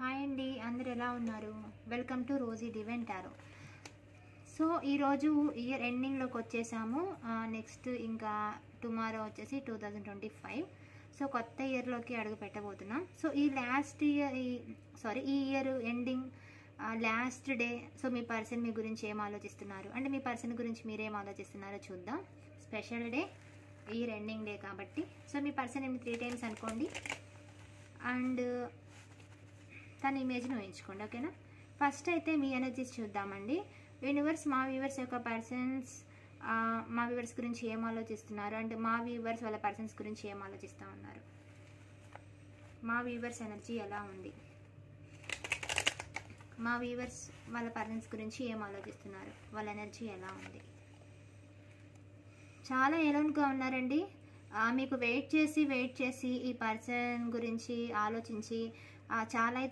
Hi అండి, అందరు ఎలా ఉన్నారు? Welcome to Rosie divine tarot. So ఈరోజు ఇయర్ ఎండింగ్లోకి వచ్చేసాము. నెక్స్ట్ ఇంకా టుమారో వచ్చేసి 2025. సో కొత్త ఇయర్లోకి అడుగు పెట్టబోతున్నాం. సో ఈ year ending last day. So మీ పర్సన్ మీ గురించి ఏం ఆలోచిస్తున్నారు, అంటే మీ పర్సన్ గురించి మీరేం ఆలోచిస్తున్నారో చూద్దాం. Special day, year ending day కాబట్టి. సో మీ పర్సన్ ఏమి 3 times అనుకోండి అండ్ తన ఇమేజ్ని ఊహించుకోండి, ఓకేనా? ఫస్ట్ అయితే మీ ఎనర్జీస్ చూద్దామండి. యూనివర్స్, మా వ్యూవర్స్ యొక్క పర్సన్స్ మా వ్యూవర్స్ గురించి ఏం ఆలోచిస్తున్నారు, అంటే మా వ్యూవర్స్ వాళ్ళ పర్సన్స్ గురించి ఏం ఆలోచిస్తూ ఉన్నారు, మా వ్యూవర్స్ ఎనర్జీ ఎలా ఉంది, మా వ్యూవర్స్ వాళ్ళ పర్సన్స్ గురించి ఏం ఆలోచిస్తున్నారు, వాళ్ళ ఎనర్జీ ఎలా ఉంది. చాలా ఎలోన్గా ఉన్నారండి. మీకు వెయిట్ చేసి ఈ పర్సన్ గురించి ఆలోచించి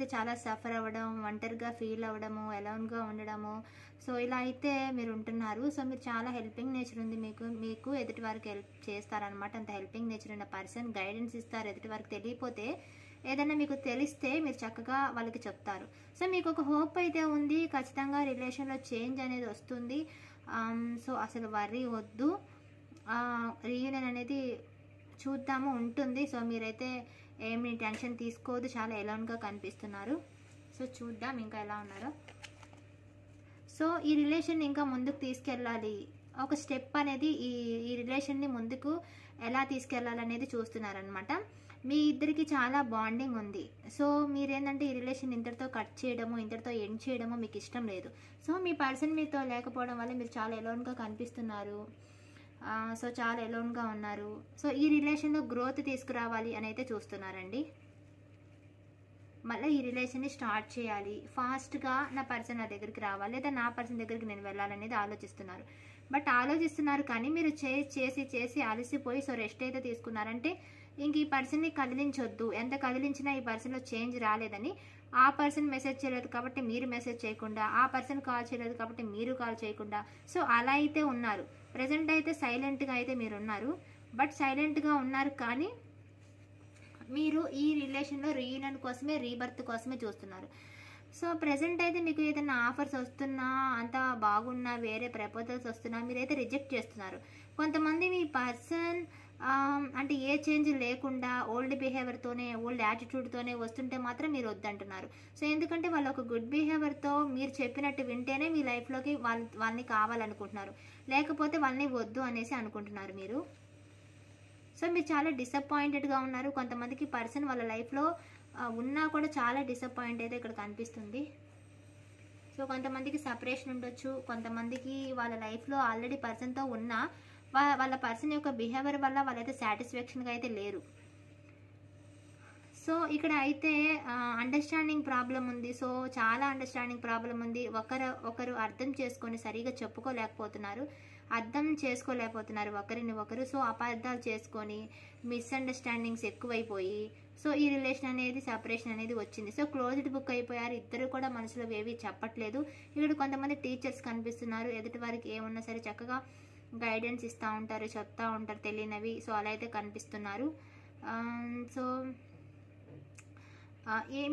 చాలా సఫర్ అవ్వడం, ఒంటరిగా ఫీల్ అవ్వడము, ఎలోన్గా ఉండడము. సో ఇలా అయితే మీరు ఉంటున్నారు. సో మీరు చాలా హెల్పింగ్ నేచర్ ఉంది మీకు ఎదుటి వారికి హెల్ప్ చేస్తారనమాట. అంత హెల్పింగ్ నేచర్ ఉన్న పర్సన్, గైడెన్స్ ఇస్తారు. ఎదుటి వారికి తెలియపోతే, ఏదైనా మీకు తెలిస్తే మీరు చక్కగా వాళ్ళకి చెప్తారు. సో మీకు ఒక హోప్ అయితే ఉంది, ఖచ్చితంగా రిలేషన్లో చేంజ్ అనేది వస్తుంది. సో అసలు వర్రీ వద్దు, రీయూనియన్ అనేది చూద్దాము ఉంటుంది. సో మీరైతే ఏమి టెన్షన్ తీసుకోవద్దు, చాలా ఎలోన్గా కనిపిస్తున్నారు. సో చూద్దాం ఇంకా ఎలా ఉన్నారో. సో ఈ రిలేషన్ ఇంకా ముందుకు తీసుకెళ్ళాలి, ఒక స్టెప్ అనేది ఈ రిలేషన్ని ముందుకు ఎలా తీసుకెళ్ళాలనేది చూస్తున్నారనమాట. మీ ఇద్దరికి చాలా బాండింగ్ ఉంది. సో మీరేంటంటే ఈ రిలేషన్ ఇంతటితో కట్ చేయడము, ఇంతటితో ఎండ్ చేయడము మీకు ఇష్టం లేదు. సో మీ పర్సన్ మీతో లేకపోవడం వల్ల మీరు చాలా ఎలోన్గా కనిపిస్తున్నారు. సో చాలా ఎలోన్గా ఉన్నారు. సో ఈ రిలేషన్లో గ్రోత్ తీసుకురావాలి అని అయితే చూస్తున్నారండి. మళ్ళీ ఈ రిలేషన్ని స్టార్ట్ చేయాలి, ఫాస్ట్గా నా పర్సన్ నా దగ్గరికి రావాలి, లేదా నా పర్సన్ దగ్గరికి నేను వెళ్ళాలనేది ఆలోచిస్తున్నారు. కానీ మీరు చేసి అలసిపోయి సో రెస్ట్ అయితే తీసుకున్నారంటే ఇంక ఈ పర్సన్ని కదిలించొద్దు. ఎంత కదిలించినా ఈ పర్సన్లో చేంజ్ రాలేదని, ఆ పర్సన్ మెసేజ్ చేయలేదు కాబట్టి మీరు మెసేజ్ చేయకుండా, ఆ పర్సన్ కాల్ చేయలేదు కాబట్టి మీరు కాల్ చేయకుండా, సో అలా అయితే ఉన్నారు. ప్రజెంట్ అయితే సైలెంట్గా అయితే మీరు ఉన్నారు. బట్ సైలెంట్గా ఉన్నారు కానీ మీరు ఈ రిలేషన్లో రీయూనియన్ కోసమే, రీబర్త్ కోసమే చూస్తున్నారు. సో ప్రజెంట్ అయితే మీకు ఏదైనా ఆఫర్స్ వస్తున్నా, అంతా బాగున్నా, వేరే ప్రపోజల్స్ వస్తున్నా మీరైతే రిజెక్ట్ చేస్తున్నారు. కొంతమంది మీ పర్సన్ అంటే ఏ చేంజ్ లేకుండా ఓల్డ్ బిహేవియర్తోనే, ఓల్డ్ యాటిట్యూడ్తోనే వస్తుంటే మాత్రం మీరు వద్దంటున్నారు. సో ఎందుకంటే వాళ్ళు ఒక గుడ్ బిహేవియర్తో మీరు చెప్పినట్టు వింటేనే మీ లైఫ్లోకి వాళ్ళని కావాలనుకుంటున్నారు, లేకపోతే వాళ్ళని వద్దు అనేసి అనుకుంటున్నారు మీరు. సో మీరు చాలా డిసప్పాయింటెడ్గా ఉన్నారు. కొంతమందికి పర్సన్ వాళ్ళ లైఫ్లో ఉన్నా కూడా చాలా డిసప్పాయింట్ అయితే ఇక్కడ కనిపిస్తుంది. సో కొంతమందికి సపరేషన్ ఉండొచ్చు, కొంతమందికి వాళ్ళ లైఫ్లో ఆల్రెడీ పర్సన్తో ఉన్నా వాళ్ళ పర్సన్ యొక్క బిహేవియర్ వల్ల వాళ్ళైతే సాటిస్ఫాక్షన్గా అయితే లేరు. సో ఇక్కడ అయితే అండర్స్టాండింగ్ ప్రాబ్లం ఉంది. సో చాలా అండర్స్టాండింగ్ ప్రాబ్లం ఉంది. ఒకరు అర్థం చేసుకొని సరిగా చెప్పుకోలేకపోతున్నారు, అర్థం చేసుకోలేకపోతున్నారు ఒకరిని ఒకరు. సో అపార్థాలు చేసుకొని మిస్అండర్స్టాండింగ్స్ ఎక్కువైపోయి సో ఈ రిలేషన్ అనేది, సెపరేషన్ అనేది వచ్చింది. సో క్లోజ్డ్ బుక్ అయిపోయారు ఇద్దరు కూడా, మనసులో ఏవి చెప్పట్లేదు. ఇక్కడ కొంతమంది టీచర్స్ కనిపిస్తున్నారు. ఎదుటి వారికి ఏమున్నా సరే చక్కగా గైడెన్స్ ఇస్తూ ఉంటారు, చెప్తూ ఉంటారు తెలియనివి. సో అలా అయితే కనిపిస్తున్నారు. సో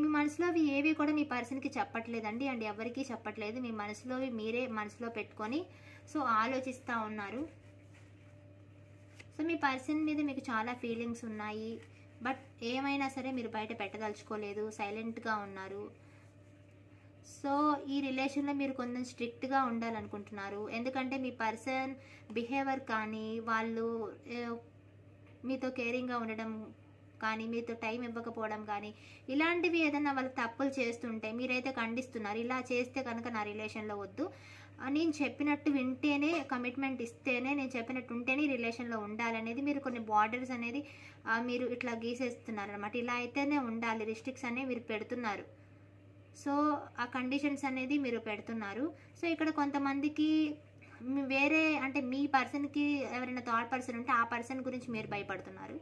మీ మనసులోవి ఏవి కూడా మీ పర్సన్కి చెప్పట్లేదండి, అండ్ ఎవరికి చెప్పట్లేదు. మీ మనసులోవి మీరే మనసులో పెట్టుకొని సో ఆలోచిస్తూ ఉన్నారు. సో మీ పర్సన్ మీద మీకు చాలా ఫీలింగ్స్ ఉన్నాయి, బట్ ఏమైనా సరే మీరు బయట పెట్టదలుచుకోలేదు, సైలెంట్గా ఉన్నారు. సో ఈ రిలేషన్లో మీరు కొంచెం స్ట్రిక్ట్గా ఉండాలనుకుంటున్నారు. ఎందుకంటే మీ పర్సన్ బిహేవియర్ కానీ, వాళ్ళు మీతో కేరింగ్గా ఉండడం కానీ, మీతో టైం ఇవ్వకపోవడం కానీ, ఇలాంటివి ఏదైనా వాళ్ళు తప్పులు చేస్తుంటే మీరైతే ఖండిస్తున్నారు. ఇలా చేస్తే కనుక నా రిలేషన్లో వద్దు, నేను చెప్పినట్టు వింటేనే, కమిట్మెంట్ ఇస్తేనే, నేను చెప్పినట్టు ఉంటేనే రిలేషన్లో ఉండాలనేది మీరు కొన్ని బార్డర్స్ అనేది మీరు ఇట్లా గీసేస్తున్నారు అనమాట. ఇలా అయితేనే ఉండాలి, రిస్ట్రిక్ట్స్ అనేవి మీరు పెడుతున్నారు. సో ఆ కండిషన్స్ అనేది మీరు పెడుతున్నారు. సో ఇక్కడ కొంతమందికి వేరే, అంటే మీ పర్సన్కి ఎవరైనా థర్డ్ పర్సన్ ఉంటే ఆ పర్సన్ గురించి మీరు భయపడుతున్నారు.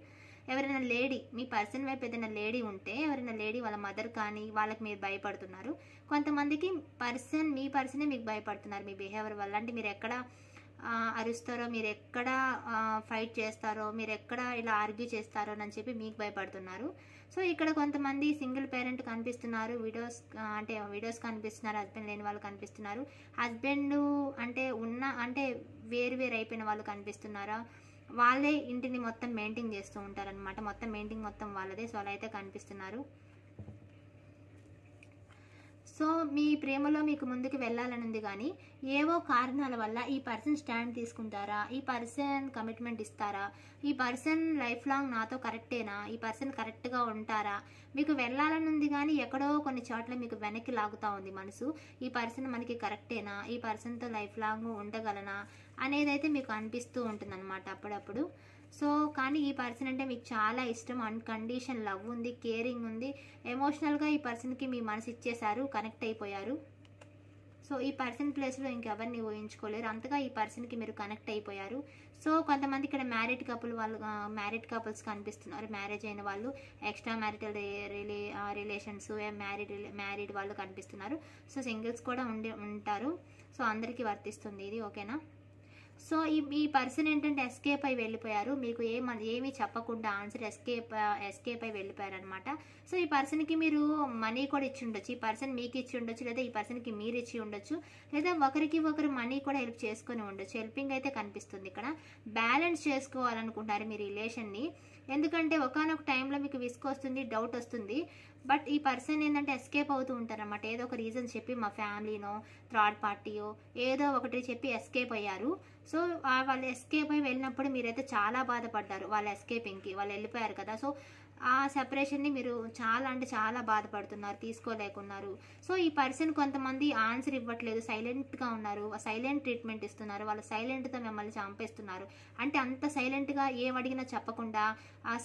ఎవరైనా లేడీ, మీ పర్సన్ వైపు ఏదైనా లేడీ ఉంటే, ఎవరైనా లేడీ వాళ్ళ మదర్ కానీ వాళ్ళకి మీరు భయపడుతున్నారు. కొంతమందికి మీ పర్సనే మీకు భయపడుతున్నారు మీ బిహేవియర్ వల్ల. అంటే మీరు ఎక్కడ అరుస్తారో, మీరు ఎక్కడ ఫైట్ చేస్తారో, మీరు ఎక్కడ ఇలా ఆర్గ్యూ చేస్తారో అని చెప్పి మీకు భయపడుతున్నారు. సో ఇక్కడ కొంతమంది సింగిల్ పేరెంట్ కనిపిస్తున్నారు, విడోస్ కనిపిస్తున్నారు, హస్బెండ్ లేని వాళ్ళు కనిపిస్తున్నారు. హస్బెండ్ అంటే వేరు అయిపోయిన వాళ్ళు కనిపిస్తున్నారా, వాళ్ళే ఇంటిని మొత్తం మెయింటైన్ చేస్తూ ఉంటారనమాట. మొత్తం మెయింటైన్ మొత్తం వాళ్ళదే. సో అలా అయితే కనిపిస్తున్నారు. సో మీ ప్రేమలో మీకు ముందుకు వెళ్ళాలని ఉంది, కానీ ఏవో కారణాల వల్ల ఈ పర్సన్ స్టాండ్ తీసుకుంటారా, ఈ పర్సన్ కమిట్మెంట్ ఇస్తారా, ఈ పర్సన్ లైఫ్ లాంగ్ నాతో కరెక్టేనా, ఈ పర్సన్ కరెక్ట్గా ఉంటారా, మీకు వెళ్ళాలని ఉంది కానీ ఎక్కడో కొన్ని చోట్ల మీకు వెనక్కి లాగుతూ ఉంది మనసు. ఈ పర్సన్ మనకి కరెక్టేనా, ఈ పర్సన్తో లైఫ్ లాంగ్ ఉండగలనా అనేదైతే మీకు అనిపిస్తూ ఉంటుంది అనమాట అప్పుడప్పుడు. సో కానీ ఈ పర్సన్ అంటే మీకు చాలా ఇష్టం, అన్కండిషన్ లవ్ ఉంది, కేరింగ్ ఉంది, ఎమోషనల్గా ఈ పర్సన్కి మీ మనసు ఇచ్చేశారు, కనెక్ట్ అయిపోయారు. సో ఈ పర్సన్ ప్లేస్లో ఇంకెవరిని ఊహించుకోలేరు, అంతగా ఈ పర్సన్కి మీరు కనెక్ట్ అయిపోయారు. సో కొంతమంది ఇక్కడ మ్యారీడ్ కపుల్స్ కనిపిస్తున్నారు, మ్యారేజ్ అయిన వాళ్ళు, ఎక్స్ట్రా మ్యారిటల్ రిలేషన్స్, మ్యారీడ్ వాళ్ళు కనిపిస్తున్నారు. సో సింగిల్స్ కూడా ఉంటారు. సో అందరికీ వర్తిస్తుంది ఇది, ఓకేనా. సో ఈ పర్సన్ ఏంటంటే ఎస్కేప్ అయి వెళ్ళిపోయారు, మీకు ఏమీ చెప్పకుండా ఆన్సర్ ఎస్కేప్ అయి వెళ్ళిపోయారు అనమాట. సో ఈ పర్సన్కి మీరు మనీ కూడా ఇచ్చి ఉండొచ్చు, ఈ పర్సన్ మీకు ఇచ్చి ఉండొచ్చు, లేదా ఈ పర్సన్కి మీరు ఇచ్చి ఉండొచ్చు, లేదా ఒకరికి ఒకరు మనీ కూడా హెల్ప్ చేసుకొని ఉండొచ్చు. హెల్పింగ్ అయితే కనిపిస్తుంది ఇక్కడ. బ్యాలెన్స్ చేసుకోవాలనుకుంటారు మీ రిలేషన్ని, ఎందుకంటే ఒకనొక టైంలో మీకు వస్తుంది, డౌట్ వస్తుంది. బట్ ఈ పర్సన్ ఏంటంటే ఎస్కేప్ అవుతూ ఉంటారన్నమాట. ఏదో ఒక రీజన్ చెప్పి, మా ఫ్యామిలీనో థర్డ్ పార్టీయో ఏదో ఒకటి చెప్పి ఎస్కేప్ అయ్యారు. సో వాళ్ళు ఎస్కేప్ అయి వెళ్ళినప్పుడు మీరైతే చాలా బాధపడ్డారు, వాళ్ళ ఎస్కేపింగ్కి వాళ్ళు వెళ్ళిపోయారు కదా. సో ఆ సెపరేషన్ని మీరు చాలా అంటే చాలా బాధపడుతున్నారు, తీసుకోలేకున్నారు. సో ఈ పర్సన్ కొంతమంది ఆన్సర్ ఇవ్వట్లేదు, సైలెంట్గా ఉన్నారు, సైలెంట్ ట్రీట్మెంట్ ఇస్తున్నారు, వాళ్ళు సైలెంట్తో మిమ్మల్ని చంపేస్తున్నారు. అంటే అంత సైలెంట్గా ఏమడిగినా చెప్పకుండా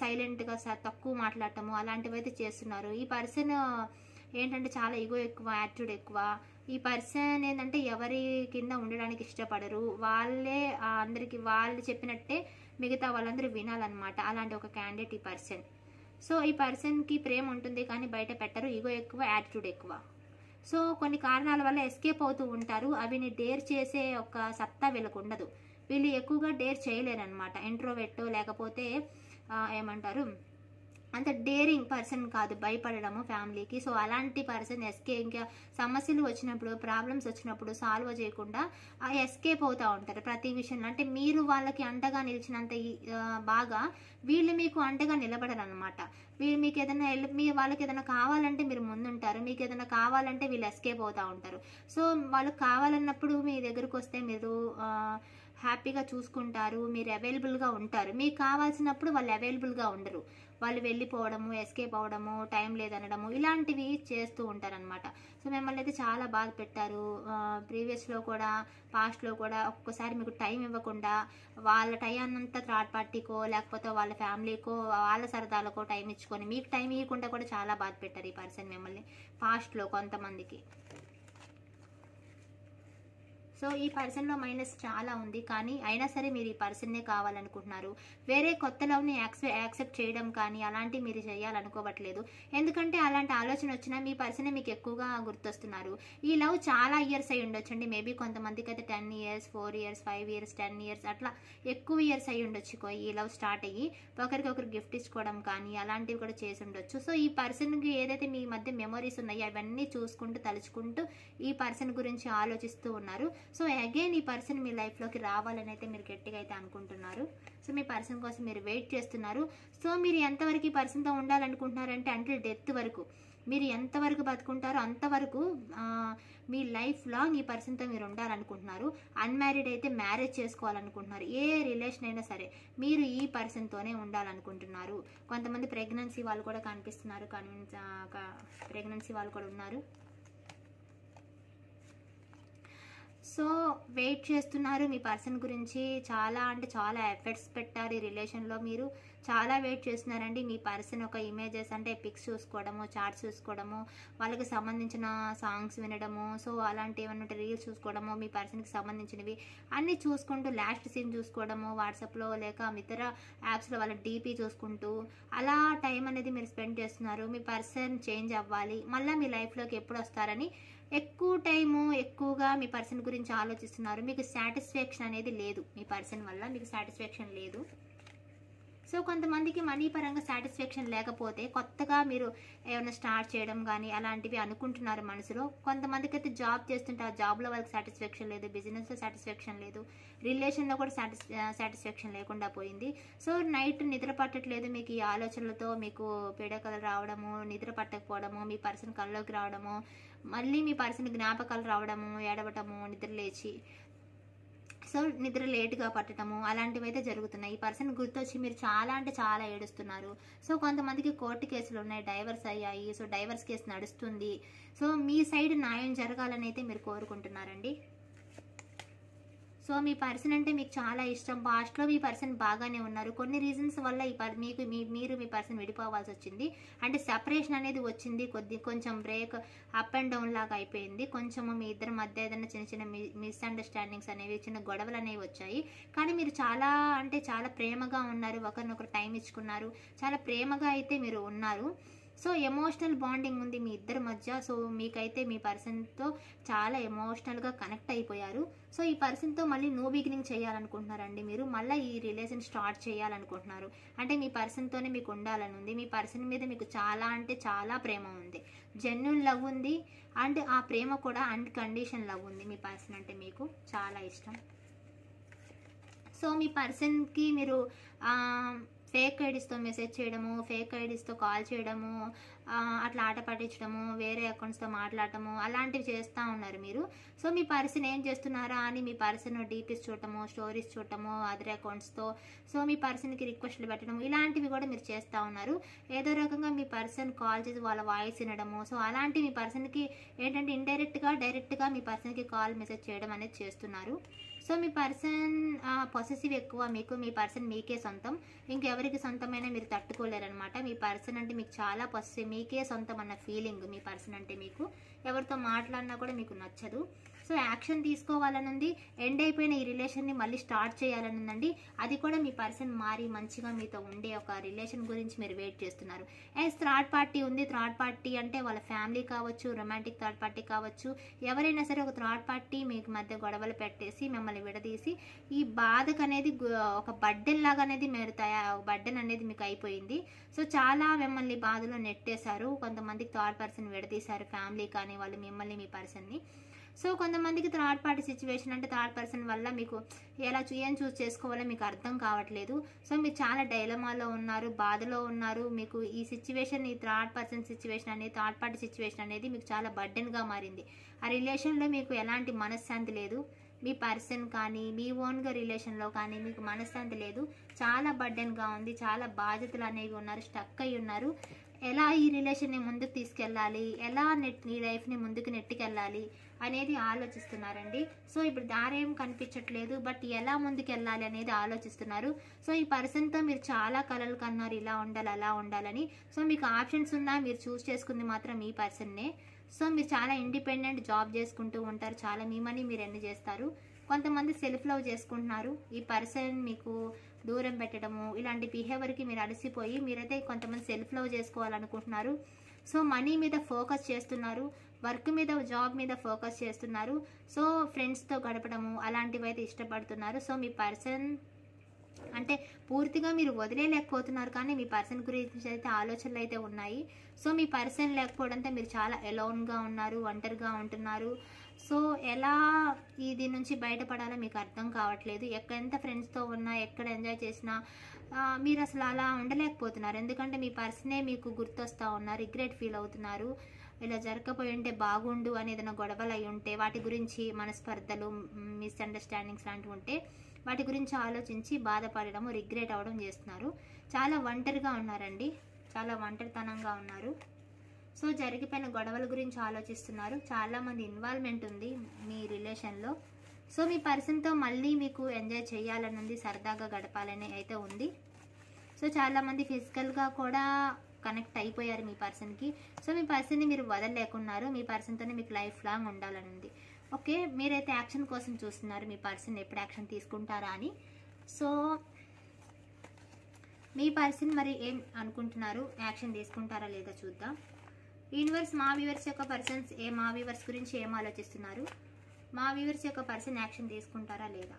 సైలెంట్గా తక్కువ మాట్లాడటము అలాంటివి అయితే చేస్తున్నారు. ఈ పర్సన్ ఏంటంటే చాలా ఈగో ఎక్కువ, యాటిట్యూడ్ ఎక్కువ. ఈ పర్సన్ ఏంటంటే ఎవరి కింద ఉండడానికి ఇష్టపడరు, వాళ్ళే అందరికి వాళ్ళు చెప్పినట్టే మిగతా వాళ్ళందరూ వినాలన్నమాట. అలాంటి ఒక క్యాండిడేట్ ఈ పర్సన్. సో ఈ పర్సన్కి ప్రేమ ఉంటుంది కానీ బయట పెట్టరు, ఈగో ఎక్కువ, యాటిట్యూడ్ ఎక్కువ. సో కొన్ని కారణాల వల్ల ఎస్కేప్ అవుతూ ఉంటారు. అవిని డేర్ చేసే ఒక సత్తా వీళ్ళకు ఉండదు, వీళ్ళు ఎక్కువగా డేర్ చేయలేరు అనమాట. ఇంట్రోవర్ట్ లేకపోతే ఏమంటారు, అంత డేరింగ్ పర్సన్ కాదు, భయపడడము ఫ్యామిలీకి. సో అలాంటి పర్సన్ ఇంకా సమస్యలు వచ్చినప్పుడు, ప్రాబ్లమ్స్ వచ్చినప్పుడు సాల్వ్ చేయకుండా ఎస్కేప్ అవుతూ ఉంటారు ప్రతి విషయంలో. అంటే మీరు వాళ్ళకి అంటగా నిలిచినంత బాగా వీళ్ళు మీకు అంటగా నిలబడరు అనమాట. వీళ్ళు మీకు ఏదైనా వాళ్ళకి ఏదైనా కావాలంటే మీరు ముందుంటారు, మీకు ఏదైనా కావాలంటే వీళ్ళు ఎస్కేప్ అవుతూ ఉంటారు. సో వాళ్ళకి కావాలన్నప్పుడు మీ దగ్గరకు వస్తే మీరు హ్యాపీగా చూసుకుంటారు, మీరు అవైలబుల్గా ఉంటారు. మీకు కావాల్సినప్పుడు వాళ్ళు అవైలబుల్గా ఉండరు, వాళ్ళు వెళ్ళిపోవడము, ఎస్కేప్ అవ్వడము, టైం లేదనడము ఇలాంటివి చేస్తూ ఉంటారనమాట. సో మిమ్మల్ని అయితే చాలా బాధ పెట్టారు ప్రీవియస్లో కూడా, పాస్ట్లో కూడా. ఒక్కొక్కసారి మీకు టైం ఇవ్వకుండా వాళ్ళ టైంనంతా థర్డ్ పార్టీకో లేకపోతే వాళ్ళ ఫ్యామిలీకో వాళ్ళ సరదాలకో టైం ఇచ్చుకొని మీకు టైం ఇవ్వకుండా కూడా చాలా బాధ పెట్టారు ఈ పర్సన్ మిమ్మల్ని పాస్ట్లో కొంతమందికి. సో ఈ పర్సన్లో మైనస్ చాలా ఉంది, కానీ అయినా సరే మీరు ఈ పర్సన్నే కావాలనుకుంటున్నారు. వేరే కొత్త లవ్ని యాక్సెప్ట్ చేయడం కానీ అలాంటివి మీరు చేయాలనుకోవట్లేదు. ఎందుకంటే అలాంటి ఆలోచన వచ్చినా మీ పర్సనే మీకు ఎక్కువగా గుర్తొస్తున్నారు. ఈ లవ్ చాలా ఇయర్స్ అయి ఉండొచ్చండి. మేబీ కొంతమందికి అయితే 10 years, 4 years, 5 years, 10 years అట్లా ఎక్కువ ఇయర్స్ అయి ఉండొచ్చు ఈ లవ్ స్టార్ట్ అయ్యి. ఒకరికొకరు గిఫ్ట్ ఇచ్చుకోవడం కానీ అలాంటివి కూడా చేసి ఉండొచ్చు. సో ఈ పర్సన్కి ఏదైతే మీ మధ్య మెమరీస్ ఉన్నాయో అవన్నీ చూసుకుంటూ తలుచుకుంటూ ఈ పర్సన్ గురించి ఆలోచిస్తూ ఉన్నారు. సో అగైన్ ఈ పర్సన్ మీ లైఫ్లోకి రావాలని అయితే మీరు గట్టిగా అయితే అనుకుంటున్నారు. సో మీ పర్సన్ కోసం మీరు వెయిట్ చేస్తున్నారు. సో మీరు ఎంతవరకు ఈ పర్సన్తో ఉండాలనుకుంటున్నారంటే అంటిల్ డెత్ వరకు, మీరు ఎంతవరకు బతుకుంటారో అంతవరకు మీ లైఫ్ లాంగ్ ఈ పర్సన్తో మీరు ఉండాలనుకుంటున్నారు. అన్మ్యారీడ్ అయితే మ్యారేజ్ చేసుకోవాలనుకుంటున్నారు. ఏ రిలేషన్ అయినా సరే మీరు ఈ పర్సన్తోనే ఉండాలనుకుంటున్నారు. కొంతమంది ప్రెగ్నెన్సీ వాళ్ళు కూడా కనిపిస్తున్నారు, ప్రెగ్నెన్సీ వాళ్ళు కూడా ఉన్నారు. సో వెయిట్ చేస్తున్నారు మీ పర్సన్ గురించి. చాలా అంటే చాలా ఎఫర్ట్స్ పెట్టారు ఈ రిలేషన్లో మీరు. చాలా వెయిట్ చేస్తున్నారండి. మీ పర్సన్ ఒక ఇమేజెస్ అంటే పిక్స్ చూసుకోవడము, చార్ట్స్ చూసుకోవడము, వాళ్ళకి సంబంధించిన సాంగ్స్ వినడము, సో అలాంటి ఏమన్నా రీల్స్ చూసుకోవడము, మీ పర్సన్కి సంబంధించినవి అన్నీ చూసుకుంటూ లాస్ట్ సీన్ చూసుకోవడము, వాట్సాప్లో లేక ఇతర యాప్స్లో వాళ్ళ డీపీ చూసుకుంటూ అలా టైం అనేది మీరు స్పెండ్ చేస్తున్నారు. మీ పర్సన్ చేంజ్ అవ్వాలి, మళ్ళీ మీ లైఫ్లోకి ఎప్పుడు వస్తారని ఎక్కువ టైము ఎక్కువగా మీ పర్సన్ గురించి ఆలోచిస్తున్నారు. మీకు సాటిస్ఫాక్షన్ అనేది లేదు, మీ పర్సన్ వల్ల మీకు సాటిస్ఫాక్షన్ లేదు. సో కొంతమందికి మనీ పరంగా సాటిస్ఫాక్షన్ లేకపోతే కొత్తగా మీరు ఏమైనా స్టార్ట్ చేయడం కానీ అలాంటివి అనుకుంటున్నారు మనసులో. కొంతమందికి అయితే జాబ్ చేస్తుంటే ఆ జాబ్లో వాళ్ళకి సాటిస్ఫాక్షన్ లేదు, బిజినెస్లో సాటిస్ఫాక్షన్ లేదు, రిలేషన్లో కూడా సాటిస్ఫాక్షన్ లేకుండా పోయింది. సో నైట్ నిద్ర పట్టట్లేదు మీకు ఈ ఆలోచనలతో, మీకు పీడకలు రావడము, నిద్ర పట్టకపోవడము, మీ పర్సన్ కల్లోకి రావడము, మళ్ళీ మీ పర్సన్ జ్ఞాపకాలు రావడము, ఏడవటము, నిద్ర లేచి, సో నిద్ర లేట్గా పట్టడము అలాంటివి అయితే జరుగుతున్నాయి. ఈ పర్సన్ గుర్తొచ్చి మీరు చాలా అంటే చాలా ఏడుస్తున్నారు. సో కొంతమందికి కోర్టు కేసులు ఉన్నాయి, డైవర్స్ అయ్యాయి, సో డైవర్స్ కేసు నడుస్తుంది. సో మీ సైడ్ న్యాయం జరగాలని అయితే మీరు కోరుకుంటున్నారండి. సో మీ పర్సన్ అంటే మీకు చాలా ఇష్టం. పాస్ట్లో మీ పర్సన్ బాగానే ఉన్నారు, కొన్ని రీజన్స్ వల్ల మీరు మీ పర్సన్ విడిపోవాల్సి వచ్చింది. అంటే సెపరేషన్ అనేది వచ్చింది, కొంచెం బ్రేక్ అప్ అండ్ డౌన్ లాగా అయిపోయింది. కొంచెము మీ ఇద్దరి మధ్య ఏదైనా చిన్న చిన్న మిస్అండర్స్టాండింగ్స్ అనేవి, చిన్న గొడవలు అనేవి వచ్చాయి. కానీ మీరు చాలా అంటే చాలా ప్రేమగా ఉన్నారు, ఒకరినొకరు టైం ఇచ్చుకున్నారు, చాలా ప్రేమగా అయితే మీరు ఉన్నారు. సో ఎమోషనల్ బాండింగ్ ఉంది మీ ఇద్దరి మధ్య. సో మీకైతే మీ పర్సన్తో చాలా ఎమోషనల్గా కనెక్ట్ అయిపోయారు. సో ఈ పర్సన్తో మళ్ళీ న్యూ బిగినింగ్ చేయాలనుకుంటున్నారండి మీరు, మళ్ళీ ఈ రిలేషన్ స్టార్ట్ చేయాలనుకుంటున్నారు. అంటే మీ పర్సన్తోనే మీకు ఉండాలని ఉంది, మీ పర్సన్ మీద మీకు చాలా అంటే చాలా ప్రేమ ఉంది, జెన్యూన్ లవ్ ఉంది, అండ్ ఆ ప్రేమ కూడా అన్కండిషన్ లవ్ ఉంది. మీ పర్సన్ అంటే మీకు చాలా ఇష్టం. సో మీ పర్సన్కి మీరు ఫేక్ ఐడీస్తో మెసేజ్ చేయడము, ఫేక్ ఐడీస్తో కాల్ చేయడము, అట్లా ఆట పట్టించడము, వేరే అకౌంట్స్తో మాట్లాడటము అలాంటివి చేస్తూ ఉన్నారు మీరు. సో మీ పర్సన్ ఏం చేస్తున్నారా అని మీ పర్సన్ డీపీస్ చూడటము, స్టోరీస్ చూడటము అదర్ అకౌంట్స్తో, సో మీ పర్సన్కి రిక్వెస్ట్లు పెట్టడం ఇలాంటివి కూడా మీరు చేస్తూ ఉన్నారు. ఏదో రకంగా మీ పర్సన్ కాల్ చేసి వాళ్ళ వాయిస్ వినడము, సో అలాంటి మీ పర్సన్కి ఏంటంటే ఇండైరెక్ట్గా డైరెక్ట్గా మీ పర్సన్కి కాల్ మెసేజ్ చేయడం అనేది చేస్తున్నారు. సో మీ పర్సన్ పొసెసివ్ ఎక్కువ మీకు, మీ పర్సన్ మీకే సొంతం, ఇంకెవరికి సొంతమైనా మీరు తట్టుకోలేరనమాట. మీ పర్సన్ అంటే మీకు చాలా పొసెసివ్, మీకే సొంతం అన్న ఫీలింగ్ మీ పర్సన్ అంటే మీకు. ఎవరితో మాట్లాడినా కూడా మీకు నచ్చదు. సో యాక్షన్ తీసుకోవాలని ఉంది, ఎండ్ అయిపోయిన ఈ రిలేషన్ని మళ్ళీ స్టార్ట్ చేయాలని ఉందండి. అది కూడా మీ పర్సన్ మారి మంచిగా మీతో ఉండే ఒక రిలేషన్ గురించి మీరు వెయిట్ చేస్తున్నారు. థర్డ్ పార్టీ ఉంది, థర్డ్ పార్టీ అంటే వాళ్ళ ఫ్యామిలీ కావచ్చు, రొమాంటిక్ థర్డ్ పార్టీ కావచ్చు, ఎవరైనా సరే ఒక థర్డ్ పార్టీ మీకు మధ్య గొడవలు పెట్టేసి మిమ్మల్ని విడదీసి ఈ బాధకు అనేది ఒక బర్డెన్ లాగా అనేది మీరు బర్డెన్ అనేది మీకు అయిపోయింది. సో చాలా మిమ్మల్ని బాధలో నెట్టేశారు. కొంతమందికి థర్డ్ పర్సన్ విడదీశారు, ఫ్యామిలీ కానీ వాళ్ళు మిమ్మల్ని మీ పర్సన్ని. సో కొంతమందికి థర్డ్ పార్టీ సిచ్యువేషన్ అంటే థర్డ్ పర్సన్ వల్ల మీకు ఏం చూస్ చేసుకోవాలో మీకు అర్థం కావట్లేదు. సో మీరు చాలా డైలమాలో ఉన్నారు, బాధలో ఉన్నారు. మీకు ఈ సిచ్యువేషన్, ఈ థర్డ్ పర్సన్ సిచ్యువేషన్ అనేది, థర్డ్ పార్టీ సిచ్యువేషన్ అనేది మీకు చాలా బర్డెన్గా మారింది. ఆ రిలేషన్లో మీకు ఎలాంటి మనశ్శాంతి లేదు. మీ పర్సన్ కానీ మీ ఓన్గా రిలేషన్లో కానీ మీకు మనశ్శాంతి లేదు, చాలా బర్డెన్గా ఉంది, చాలా బాధ్యతలు అనేవి ఉన్నారు, స్టక్ అయి ఉన్నారు. ఎలా ఈ రిలేషన్ని ముందుకు తీసుకెళ్ళాలి, ఎలా ఈ లైఫ్ని ముందుకు నెట్టుకెళ్ళాలి అనేది ఆలోచిస్తున్నారండి. సో ఇప్పుడు దారేం కనిపించట్లేదు, బట్ ఎలా ముందుకు వెళ్ళాలి అనేది ఆలోచిస్తున్నారు. సో ఈ పర్సన్తో మీరు చాలా కలలు కన్నారు, ఇలా ఉండాలి అలా ఉండాలని. సో మీకు ఆప్షన్స్ ఉన్నా మీరు చూస్ చేసుకుంది మాత్రం మీ పర్సన్నే. సో మీరు చాలా ఇండిపెండెంట్, జాబ్ చేసుకుంటూ ఉంటారు, చాలా మీ మనీ మీరు ఎన్ని చేస్తారు. కొంతమంది సెల్ఫ్ లవ్ చేసుకుంటున్నారు. ఈ పర్సన్ మీకు దూరం పెట్టడము ఇలాంటి బిహేవియర్కి మీరు అలసిపోయి మీరైతే కొంతమంది సెల్ఫ్ లవ్ చేసుకోవాలనుకుంటున్నారు. సో మనీ మీద ఫోకస్ చేస్తున్నారు, వర్క్ మీద, జాబ్ మీద ఫోకస్ చేస్తున్నారు. సో ఫ్రెండ్స్తో గడపడము అలాంటివి అయితే ఇష్టపడుతున్నారు. సో మీ పర్సన్ అంటే పూర్తిగా మీరు వదిలేయలేకపోతున్నారు, కానీ మీ పర్సన్ గురించి అయితే ఆలోచనలు అయితే ఉన్నాయి. సో మీ పర్సన్ లేకపోవడంతో మీరు చాలా ఎలోన్గా ఉన్నారు, ఒంటరిగా ఉంటున్నారు. సో ఎలా దీని నుంచి బయటపడాలో మీకు అర్థం కావట్లేదు. ఎంత ఫ్రెండ్స్తో ఉన్నా, ఎక్కడ ఎంజాయ్ చేసినా మీరు అసలు అలా ఉండలేకపోతున్నారు. ఎందుకంటే మీ పర్సనే మీకు గుర్తొస్తూ ఉన్నారు, రిగ్రెట్ ఫీల్ అవుతున్నారు. ఇలా జరగకపోయి ఉంటే బాగుండు అని ఏదైనా గొడవలు అయి ఉంటే, వాటి గురించి మనస్పర్ధలు, మిస్అండర్స్టాండింగ్స్ లాంటివి ఉంటే వాటి గురించి ఆలోచించి బాధపడడం, రిగ్రెట్ అవ్వడం చేస్తున్నారు. చాలా ఒంటరిగా ఉన్నారండి, చాలా ఒంటరితనంగా ఉన్నారు. సో జరిగిపోయిన గొడవల గురించి ఆలోచిస్తున్నారు. చాలామంది ఇన్వాల్వ్మెంట్ ఉంది మీ రిలేషన్లో. సో మీ పర్సన్తో మళ్ళీ మీకు ఎంజాయ్ చేయాలని ఉంది, సరదాగా గడపాలని అయితే ఉంది. సో చాలామంది ఫిజికల్గా కూడా కనెక్ట్ అయిపోయారు మీ పర్సన్కి. సో మీ పర్సన్ని మీరు వదలలేకున్నారు, మీ పర్సన్తోనే మీకు లైఫ్ లాంగ్ ఉండాలని ఉంది. ఓకే, మీరైతే యాక్షన్ కోసం చూస్తున్నారు, మీ పర్సన్ ఎప్పుడు యాక్షన్ తీసుకుంటారా అని. సో మీ పర్సన్ మరి ఏం అనుకుంటున్నారు, యాక్షన్ తీసుకుంటారా లేదా చూద్దాం. యూనివర్స్ మా వ్యూవర్స్ యొక్క పర్సన్స్ మా వ్యూవర్స్ గురించి ఏం ఆలోచిస్తున్నారు, మా వ్యూవర్స్ యొక్క పర్సన్ యాక్షన్ తీసుకుంటారా లేదా.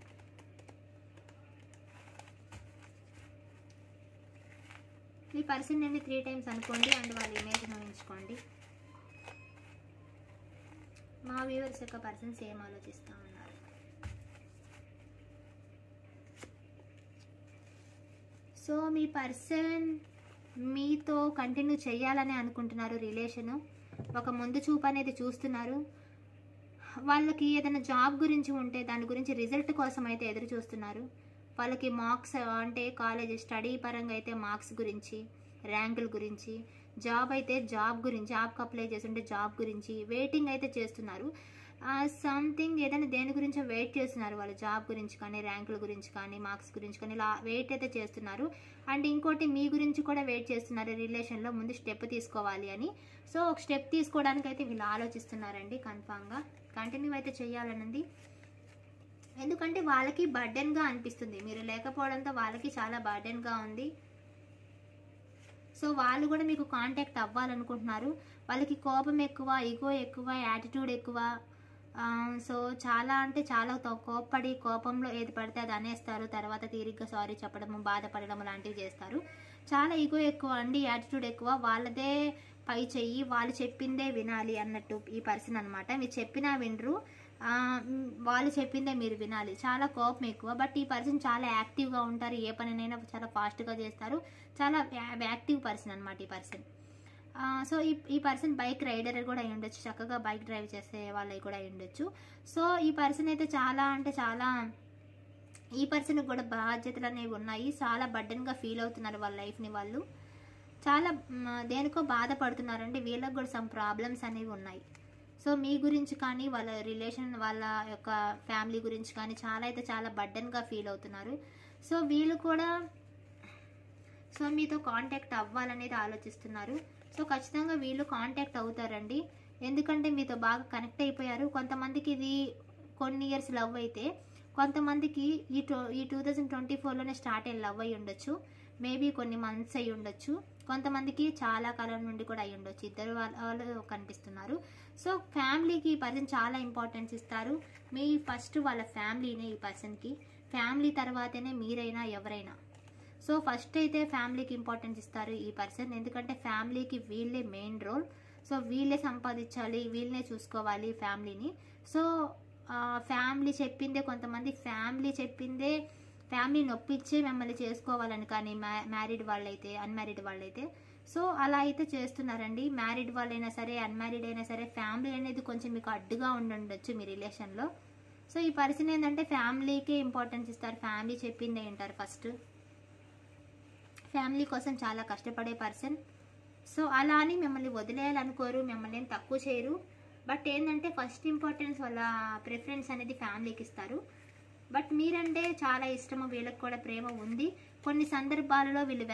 మీ పర్సన్ నేమ్ని 3 times అనుకోండి అండ్ వాళ్ళ ఇమేజ్ని ఊహించుకోండి. మా వ్యూవర్స్ యొక్క పర్సన్స్ ఏం ఆలోచిస్తూ ఉన్నారు. సో మీ పర్సన్ మీతో కంటిన్యూ చేయాలని అనుకుంటున్నారు, రిలేషను ఒక ముందు చూపు అనేది చూస్తున్నారు. వాళ్ళకి ఏదైనా జాబ్ గురించి ఉంటే దాని గురించి రిజల్ట్ కోసం అయితే ఎదురు చూస్తున్నారు. వాళ్ళకి మార్క్స్ అంటే కాలేజ్ స్టడీ పరంగా అయితే మార్క్స్ గురించి, ర్యాంకుల గురించి, జాబ్ అయితే జాబ్ గురించి, జాబ్కి అప్లై చేస్తుంటే జాబ్ గురించి వెయిటింగ్ అయితే చేస్తున్నారు. సంథింగ్ ఏదైనా దేని గురించో వెయిట్ చేస్తున్నారు వాళ్ళు, జాబ్ గురించి కానీ, ర్యాంకుల గురించి కానీ, మార్క్స్ గురించి కానీ, ఇలా వెయిట్ అయితే చేస్తున్నారు. అండ్ ఇంకోటి మీ గురించి కూడా వెయిట్ చేస్తున్నారు, రిలేషన్లో ముందు స్టెప్ తీసుకోవాలి అని. సో ఒక స్టెప్ తీసుకోవడానికి అయితే వీళ్ళు ఆలోచిస్తున్నారండి, కన్ఫామ్గా కంటిన్యూ అయితే చేయాలనుంది. ఎందుకంటే వాళ్ళకి బర్డెన్గా అనిపిస్తుంది, మీరు లేకపోవడంతో వాళ్ళకి చాలా బర్డెన్గా ఉంది. సో వాళ్ళు కూడా మీకు కాంటాక్ట్ అవ్వాలనుకుంటున్నారు. వాళ్ళకి కోపం ఎక్కువ, ఈగో ఎక్కువ, యాటిట్యూడ్ ఎక్కువ. సో చాలా అంటే చాలా కోప్పడి కోపంలో ఏది పడితే అది అనేస్తారు, తర్వాత తీరిగ్గా సారీ చెప్పడము, బాధపడడం లాంటివి చేస్తారు. చాలా ఈగో ఎక్కువ అండి, యాటిట్యూడ్ ఎక్కువ, వాళ్ళదే పై చెయ్యి, వాళ్ళు చెప్పిందే వినాలి అన్నట్టు ఈ పర్సన్ అనమాట. మీరు చెప్పినా వినరు, వాళ్ళు చెప్పిందే మీరు వినాలి. చాలా కోపం ఎక్కువ. బట్ ఈ పర్సన్ చాలా యాక్టివ్గా ఉంటారు, ఏ పనినైనా చాలా ఫాస్ట్గా చేస్తారు, చాలా యాక్టివ్ పర్సన్ అనమాట ఈ పర్సన్. సో ఈ పర్సన్ బైక్ రైడర్ కూడా అయి ఉండొచ్చు, చక్కగా బైక్ డ్రైవ్ చేసే వాళ్ళవి కూడా అయి ఉండొచ్చు. సో ఈ పర్సన్ అయితే చాలా అంటే చాలా, ఈ పర్సన్కి కూడా బాధ్యతలు అనేవి ఉన్నాయి, చాలా బర్డెన్గా ఫీల్ అవుతున్నారు వాళ్ళ లైఫ్ని. వాళ్ళు చాలా దేనికో బాధపడుతున్నారంటే వీళ్ళకి కూడా సమ్ ప్రాబ్లమ్స్ అనేవి ఉన్నాయి. సో మీ గురించి కానీ, వాళ్ళ రిలేషన్, వాళ్ళ యొక్క ఫ్యామిలీ గురించి కానీ చాలా అయితే చాలా బర్డెన్గా ఫీల్ అవుతున్నారు. సో వీళ్ళు కూడా సో మీతో కాంటాక్ట్ అవ్వాలనేది ఆలోచిస్తున్నారు. సో ఖచ్చితంగా వీళ్ళు కాంటాక్ట్ అవుతారండి, ఎందుకంటే మీతో బాగా కనెక్ట్ అయిపోయారు. కొంతమందికి ఇది కొన్ని ఇయర్స్ లవ్ అయితే, కొంతమందికి ఈ 2024లోనే స్టార్ట్ అయిన లవ్ అయి ఉండొచ్చు, మేబీ కొన్ని మంత్స్ అయి ఉండొచ్చు, కొంతమందికి చాలా కాలం నుండి కూడా అయి ఉండొచ్చు. ఇద్దరు వాళ్ళు కనిపిస్తున్నారు. సో ఫ్యామిలీకి ఈ పర్సన్ చాలా ఇంపార్టెన్స్ ఇస్తారు. మీ ఫస్ట్ వాళ్ళ ఫ్యామిలీనే ఈ పర్సన్కి, ఫ్యామిలీ తర్వాతనే మీరైనా ఎవరైనా. సో ఫస్ట్ అయితే ఫ్యామిలీకి ఇంపార్టెన్స్ ఇస్తారు ఈ పర్సన్, ఎందుకంటే ఫ్యామిలీకి వీళ్ళే మెయిన్ రోల్. సో వీళ్ళే సంపాదించాలి, వీళ్ళనే చూసుకోవాలి ఫ్యామిలీని. సో ఫ్యామిలీ చెప్పిందే, కొంతమంది ఫ్యామిలీ చెప్పిందే, ఫ్యామిలీ నొప్పించే మిమ్మల్ని చేసుకోవాలని కానీ, మ్యారీడ్ వాళ్ళైతే, అన్మ్యారీడ్ వాళ్ళైతే. సో అలా అయితే చేస్తున్నారండి. మ్యారీడ్ వాళ్ళైనా సరే, అన్మ్యారీడ్ అయినా సరే, ఫ్యామిలీ అనేది కొంచెం మీకు అడ్డుగా ఉండొచ్చు మీ రిలేషన్లో. సో ఈ పర్సన్ ఏంటంటే ఫ్యామిలీకే ఇంపార్టెన్స్ ఇస్తారు, ఫ్యామిలీ చెప్పిందే వింటారు ఫస్ట్, ఫ్యామిలీ కోసం చాలా కష్టపడే పర్సన్. సో అలా అని మిమ్మల్ని వదిలేయాలనుకోరు, మిమ్మల్ని ఏం తక్కువ చేయరు. బట్ ఏంటంటే ఫస్ట్ ఇంపార్టెన్స్ వాళ్ళ ప్రిఫరెన్స్ అనేది ఫ్యామిలీకి ఇస్తారు. బట్ మీరంటే చాలా ఇష్టము, వీళ్ళకి కూడా ప్రేమ ఉంది. కొన్ని సందర్భాలలో వీళ్ళు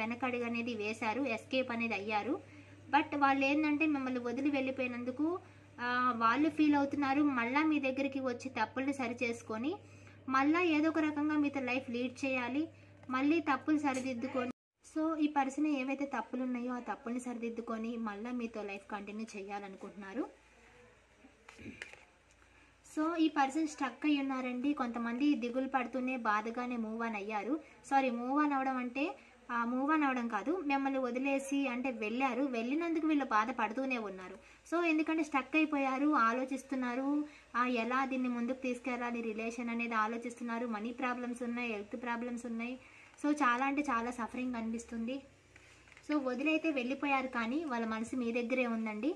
వెనకడుగు అనేది వేశారు, ఎస్కేప్ అనేది అయ్యారు. బట్ వాళ్ళు ఏంటంటే మిమ్మల్ని వదిలి వెళ్ళిపోయినందుకు వాళ్ళు ఫీల్ అవుతున్నారు. మళ్ళీ మీ దగ్గరికి వచ్చి తప్పుల్ని సరి చేసుకొని మళ్ళీ ఏదో ఒక రకంగా మీతో లైఫ్ లీడ్ చేయాలి, మళ్ళీ తప్పులు సరిదిద్దుకొని. సో ఈ పర్సన్ ఏవైతే తప్పులు ఉన్నాయో ఆ తప్పుల్ని సరిదిద్దుకొని మళ్ళీ మీతో లైఫ్ కంటిన్యూ చేయాలనుకుంటున్నారు. సో ఈ పర్సన్ స్టక్ అయ్యి ఉన్నారండి. కొంతమంది దిగులు పడుతూనే బాధగానే మూవ్ ఆన్ అయ్యారు. మూవ్ ఆన్ అవడం అంటే మూవ్ ఆన్ అవడం కాదు, మిమ్మల్ని వదిలేసి అంటే వెళ్ళారు, వెళ్ళినందుకు వీళ్ళు బాధపడుతూనే ఉన్నారు. సో ఎందుకంటే స్టక్ అయిపోయారు, ఆలోచిస్తున్నారు ఎలా దీన్ని ముందుకు తీసుకెళ్ళాలి రిలేషన్ అనేది ఆలోచిస్తున్నారు. మనీ ప్రాబ్లమ్స్ ఉన్నాయి, హెల్త్ ప్రాబ్లమ్స్ ఉన్నాయి. సో చాలా అంటే చాలా సఫరింగ్ అనిపిస్తుంది. సో వదిలైతే వెళ్ళిపోయారు కానీ వాళ్ళ మనసు మీ దగ్గరే ఉందండి.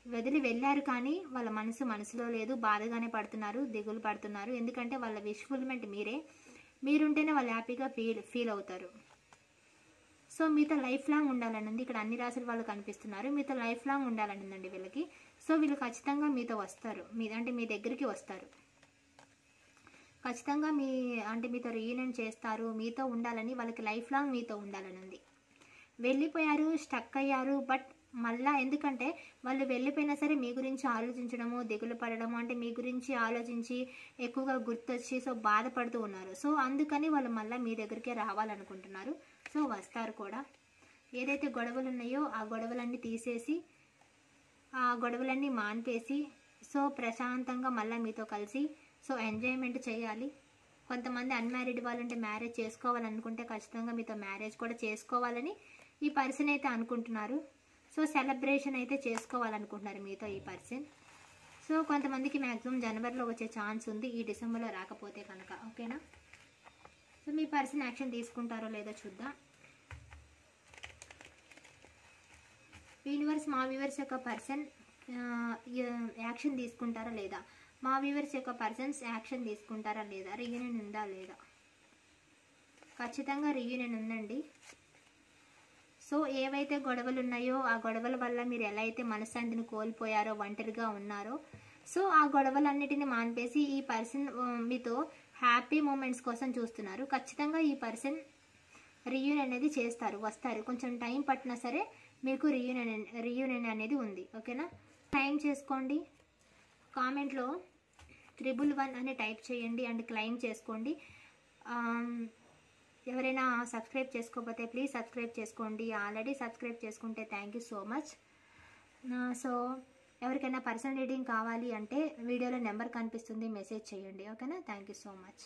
వదిలి వెళ్ళారు కానీ వాళ్ళ మనసులో లేదు, బాధగానే పడుతున్నారు, దిగులు పడుతున్నారు. ఎందుకంటే వాళ్ళ విష్ఫుల్మెంట్ మీరుంటేనే వాళ్ళు హ్యాపీగా ఫీల్ అవుతారు. సో మీతో లైఫ్ లాంగ్ ఉండాలని ఉంది. ఇక్కడ అన్ని రాసుల వాళ్ళు కనిపిస్తున్నారు, మీతో లైఫ్ లాంగ్ ఉండాలని ఉందండి వీళ్ళకి. సో వీళ్ళు ఖచ్చితంగా మీతో వస్తారు, అంటే మీ దగ్గరికి వస్తారు, ఖచ్చితంగా మీతో రీయూనియన్ చేస్తారు, మీతో ఉండాలని, వాళ్ళకి లైఫ్ లాంగ్ మీతో ఉండాలని ఉంది. వెళ్ళిపోయారు, స్టక్ అయ్యారు, బట్ మళ్ళా ఎందుకంటే వాళ్ళు వెళ్ళిపోయినా సరే మీ గురించి ఆలోచించడము, దిగులు పడడము, అంటే మీ గురించి ఆలోచించి ఎక్కువగా గుర్తొచ్చి సో బాధపడుతూ ఉన్నారు. సో అందుకని వాళ్ళు మళ్ళీ మీ దగ్గరికే రావాలనుకుంటున్నారు. సో వస్తారు కూడా. ఏదైతే గొడవలు ఉన్నాయో ఆ గొడవలన్నీ తీసేసి, ఆ గొడవలన్నీ మాన్పేసి, సో ప్రశాంతంగా మళ్ళీ మీతో కలిసి సో ఎంజాయ్మెంట్ చేయాలి. కొంతమంది అన్మ్యారీడ్ వాళ్ళంటే మ్యారేజ్ చేసుకోవాలనుకుంటే ఖచ్చితంగా మీతో మ్యారేజ్ కూడా చేసుకోవాలని ఈ పర్సన్ అయితే అనుకుంటున్నారు. సో సెలబ్రేషన్ అయితే చేసుకోవాలనుకుంటున్నారు మీతో ఈ పర్సన్. సో కొంతమందికి మ్యాక్సిమం జనవరిలో వచ్చే ఛాన్స్ ఉంది, ఈ డిసెంబర్లో రాకపోతే కనుక. ఓకేనా? సో మీ పర్సన్ యాక్షన్ తీసుకుంటారో లేదో చూద్దాం. యూనివర్స్ మా వ్యూవర్స్ యొక్క పర్సన్ యాక్షన్ తీసుకుంటారా లేదా, మా వ్యూవర్స్ యొక్క పర్సన్స్ యాక్షన్ తీసుకుంటారా లేదా, రీయూనియన్ ఉందా లేదా? ఖచ్చితంగా రీయూనియన్ ఉందండి. సో ఏవైతే గొడవలు ఉన్నాయో ఆ గొడవల వల్ల మీరు ఎలా అయితే మనశ్శాంతిని కోల్పోయారో, ఒంటరిగా ఉన్నారో, సో ఆ గొడవలన్నిటిని మాన్పేసి ఈ పర్సన్ మీతో హ్యాపీ మూమెంట్స్ కోసం చూస్తున్నారు. ఖచ్చితంగా ఈ పర్సన్ రీయూనియన్ అనేది చేస్తారు, వస్తారు. కొంచెం టైం పట్టినా సరే మీకు రీయూనియన్ అనేది ఉంది. ఓకేనా? క్లైమ్ చేసుకోండి. కామెంట్లో 111 అని టైప్ చేయండి అండ్ క్లైమ్ చేసుకోండి. ఎవరైనా సబ్స్క్రైబ్ చేసుకోకపోతే ప్లీజ్ సబ్స్క్రైబ్ చేసుకోండి. ఆల్రెడీ సబ్స్క్రైబ్ చేసుకుంటే thank you so much. So ఎవరికైనా పర్సనల్ రీడింగ్ కావాలి అంటే వీడియోలో నెంబర్ కనిపిస్తుంది, మెసేజ్ చేయండి. ఓకేనా? Thank you so much.